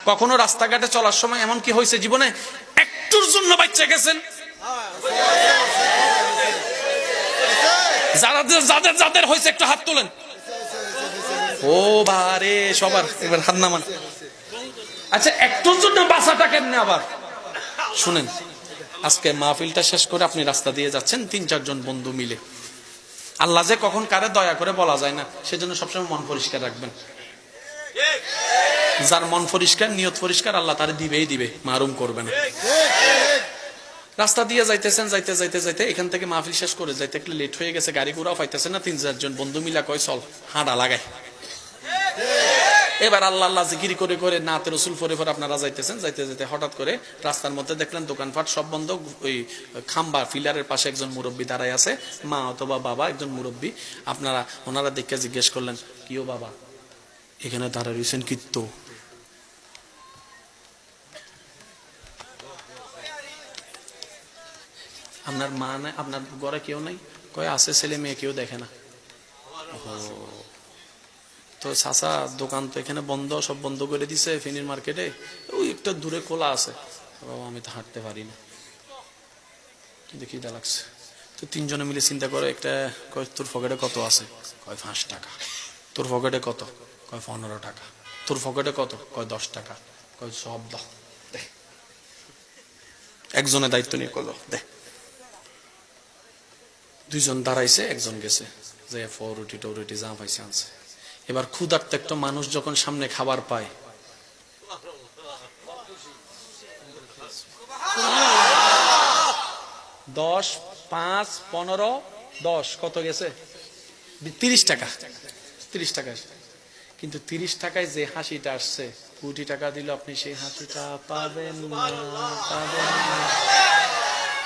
কখনো রাস্তাঘাটে চলার সময় এমন কি হয়েছে জীবনে একটুর জন্য বাচ্চা গেছেন? যাদের যাদের হয়েছে একটু হাত তোলেন। ও বারে সবার এবার হাত নামান। আচ্ছা, একটুর জন্য বাঁচাটা কেমনে? আবার শুনেন, আজকে মাহফিলটা শেষ করে আপনি রাস্তা দিয়ে যাচ্ছেন ৩-৪ জন বন্ধু মিলে। আল্লাহ যে কখন কারে দয়া করে বলা যায় না, সেজন্য সবসময় মন পরিষ্কার রাখবেন। যার মন পরিষ্কার, নিয়ত পরিষ্কার, আল্লাহ তারে দিবেই দিবে, মারুম করবে না। রাস্তা দিয়ে যাইতেছেন, যাইতে যাইতে যাইতে এখান থেকে মাহফিল শেষ করে যাইতে একটু লেট হয়ে গেছে, গাড়ি ঘোড়াও পাইতেছে না। ৩-৪ জন বন্ধু মিলা কয় চল হাঁটা লাগায়। এবার আল্লাহ আল্লাহ জিকির করে করে নাতে রসুল ফরে ফরে আপনারা যাইতেছেন, যাইতে যাইতে হঠাৎ করে রাস্তার মধ্যে দেখলেন দোকানপাট সব বন্ধ। ওই খাম্বা ফিলারের পাশে একজন মুরব্বী দাঁড়ায় আছে, মা অথবা বাবা, একজন মুরব্বী। ওনারা দেখে জিজ্ঞেস করলেন, কিও বাবা এখানে দাঁড়ায় রয়েছেন কিত্তো? আপনার মা নাই? আপনার ঘরে কেউ নাই? কয় আছে, ছেলে মেয়ে কেউ দেখে না। তো চাচা দোকান তো এখানে বন্ধ, সব বন্ধ করে দিছে ফেনীর মার্কেটে, ওই একটা দূরে খোলা আছে। বাবা আমি তো হাঁটতে পারি না, কিন্তু খিদা লাগছে। তো ৩ জনে মিলে চিন্তা করে, একটা কয় তোর পকেটে কত আছে? কয় ৫ টাকা। তোর পকেটে কত? কয় ১৫ টাকা। তোর পকেটে কত? কয় ১০ টাকা। কয় সব দাও, দে। একজনের দায়িত্ব নিয়ে কল দে। ২ জন দাঁড়াইছে, একজন গেছে, যে ফরুটি টরুটি যা পাইছে আনছে। এবার ক্ষুধার্ত একটা মানুষ যখন সামনে খাবার পায়, ১০, ৫, ১৫, ১০ কত গেছে? ৩০ টাকা। ৩০ টাকা। কিন্তু ৩০ টাকায় যে হাসিটা আসছে, কোটি টাকা দিল আপনি সেই হাসিটা পাবেন না, পাবেন না।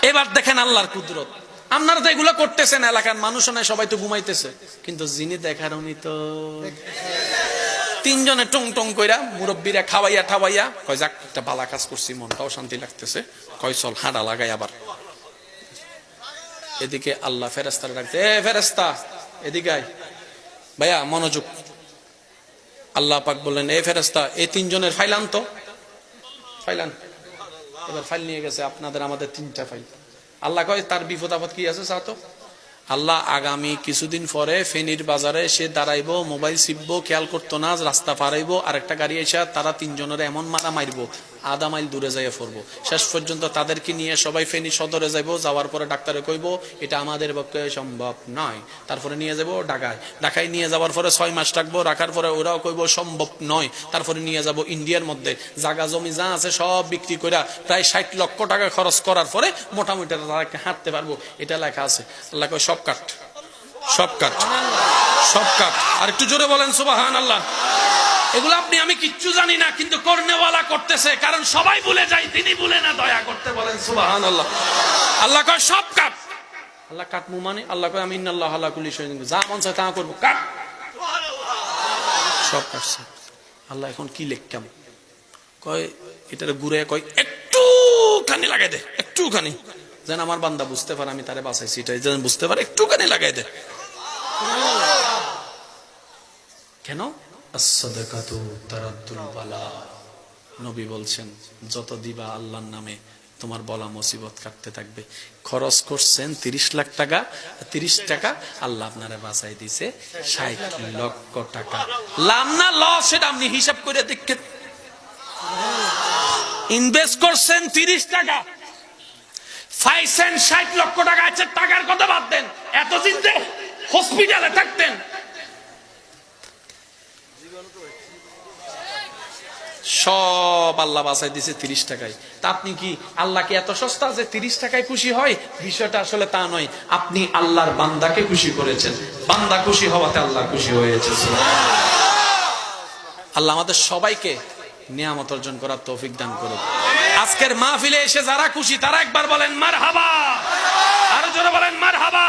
এবার দেখেন আল্লাহর কুদরত। আপনারা তো এগুলো করতেছেন, এলাকার মানুষও নাই, সবাই তো ঘুমাইতেছে, কিন্তু যিনি দেখার উনি তো। ৩ জনে টং টং কইরা মুরব্বীরা খাওয়াইয়া ঠাওয়াইয়া কয় যাক একটা ভালো কাজ করছি, মনটাও শান্তি লাগতেছে, কয় চল হাঁটা লাগাই আবার। এদিকে আল্লাহ ফেরেস্তারা ডাকতে, এ ফেরেস্তা এদিকে আয়, ভাইয়া মনোযোগ। আল্লাহ পাক বললেন, এ ফেরেস্তা এই ৩ জনের ফাইল আনতো, ফাইল আন। এবার ফাইল নিয়ে গেছে, আপনাদের আমাদের ৩টা ফাইল। আল্লাহ কয় তার বিপদ আপদ কি আছে চাও তো? আল্লাহ আগামী কিছুদিন পরে ফেনীর বাজারে সে দাঁড়াইবো, মোবাইল চিপবো, খেয়াল করতো না, রাস্তা পারাইবো, আরেকটা গাড়ি এসে তারা ৩ জনের এমন মারা মারবো, আধা মাইল দূরে যাইয়া পড়বো। শেষ পর্যন্ত তাদেরকে নিয়ে সবাই ফেনী সদরে যাইবো। যাওয়ার পরে ডাক্তারে কইব এটা আমাদের পক্ষে সম্ভব নয়। তারপরে নিয়ে যাবো ঢাকায় নিয়ে যাওয়ার পরে 6 মাস রাখবো, রাখার পরে ওরাও কইব সম্ভব নয়। তারপরে নিয়ে যাব ইন্ডিয়ার মধ্যে, জায়গা জমি যা আছে সব বিক্রি করে প্রায় ৬০ লক্ষ টাকা খরচ করার পরে মোটামুটি তারা হাঁটতে পারবো। এটা লেখা আছে। আল্লাহ কয় সব কাট, সব কাট, সব কাট। আর একটু জোরে বলেন সুবহানাল্লাহ। এগুলো আপনি আমি কিচ্ছু জানি না, কিন্তু করনেওয়ালা করতেছে, কারণ সবাই ভুলে যায়, তিনি ভুলে না, দয়া করতে বলেন সুবহানাল্লাহ। আল্লাহ কয় সব কাট। আল্লাহ কাটমু মানে? আল্লাহ কয় আমি ইন্নাল্লাহু আলা কুল্লি শাইইন, যা মন চায় তা করব, কাট। সব কাটছে। আল্লাহ এখন কি লিখতাম? কয় এটারে ঘুরে কয় একটুখানি লাগাই দে, একটুখানি, যেন আমার বান্দা বুঝতে পারে আমি তারে বাঁচাইছি, এটাই যেন বুঝতে পারে, একটুখানি লাগাই দে। কেন? as-sadaqatu taraddul bala। নবী বলছেন যত দিবা আল্লাহর নামে তোমার বলা মুসিবত কাটতে থাকবে। খরচ করছেন ৩০ লাখ টাকা, ৩০ টাকা আল্লাহ আপনারে বাঁচাই দিছে ৬০ লক্ষ টাকা। লাভ না লস সেটা আপনি হিসাব করে দেখেন। ইনভেস্ট করছেন ৩০ টাকা, পাইছেন ৬০ লক্ষ টাকা। আচ্ছা টাকার কথা বাদ দেন, এতদিন যে হসপিটালে থাকতেন, সব আল্লাহ বাঁচাই দিছে ৩০ টাকায়। তা আপনি কি আল্লাহকে এত সস্তা যে ৩০ টাকায় খুশি হয়? বিষয়টা আসলে তা নয়। আপনি আল্লাহর বান্দাকে খুশি করেছেন, বান্দা খুশি হওয়াতে আল্লাহ খুশি হয়েছে। আল্লাহ আমাদের সবাইকে নিয়ামত অর্জন করার তৌফিক দান করুন। আজকের মাহফিলে এসে যারা খুশি তারা একবার বলেন মারহাবা, আরো জোরে বলেন মারহাবা।